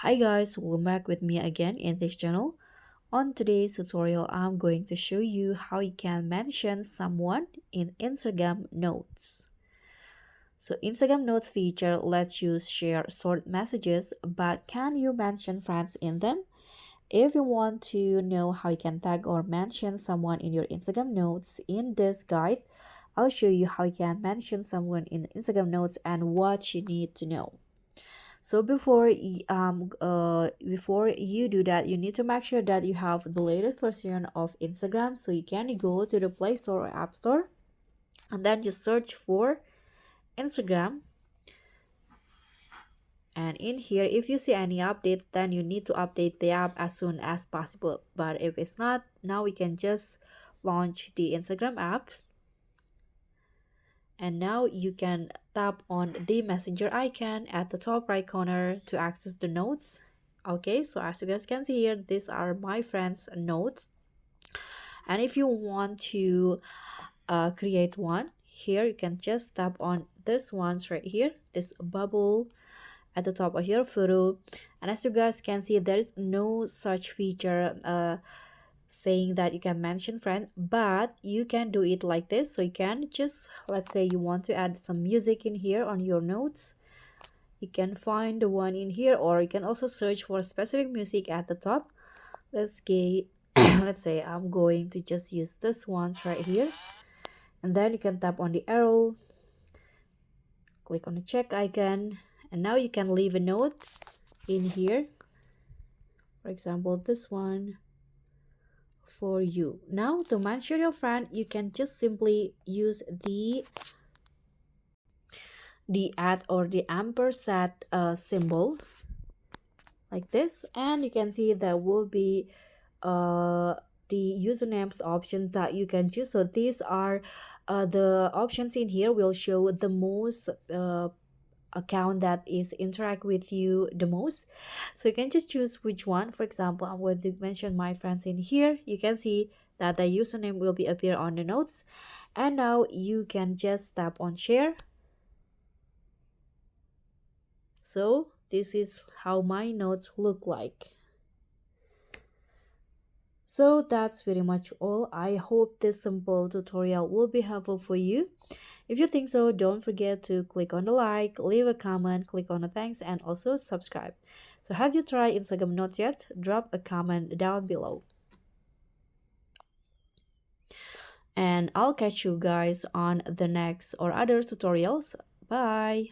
Hi guys, welcome back with me again in this channel. On today's tutorial, I'm going to show you how you can mention someone in Instagram Notes. So Instagram Notes feature lets you share short messages, but can you mention friends in them? If you want to know how you can tag or mention someone in your Instagram Notes in this guide, I'll show you how you can mention someone in Instagram Notes and what you need to know. So before you do that, you need to make sure that you have the latest version of Instagram. So you can go to the Play Store or App Store and then just search for Instagram. And in here, if you see any updates, then you need to update the app as soon as possible. But if it's not, now we can just launch the Instagram app. And now you can tap on the messenger icon at the top right corner to access the notes. Okay, so as you guys can see here, these are my friends notes. And if you want to create one here, you can just tap on this ones right here, this bubble at the top of your photo. And as you guys can see, there is no such feature saying that you can mention friend, but you can do it like this. So you can just, let's say you want to add some music in here on your notes, you can find the one in here, or you can also search for specific music at the top. Let's get let's say I'm going to just use this ones right here, and then you can tap on the arrow, click on the check icon, and now you can leave a note in here. For example, this one for you. Now to mention your friend, you can just simply use the at or the ampersand symbol like this, and you can see there will be uh the usernames options that you can choose. So these are the options in here will show the most account that is interact with you the most. So you can just choose which one. For example, I'm going to mention my friends in here. You can see that the username will be appear on the notes, and now you can just tap on share. So this is how my notes look like. So that's pretty much all. I hope this simple tutorial will be helpful for you. If you think so, don't forget to click on the like, leave a comment, click on the thanks, and also subscribe. So have you tried Instagram Notes yet? Drop a comment down below. And I'll catch you guys on the next or other tutorials. Bye!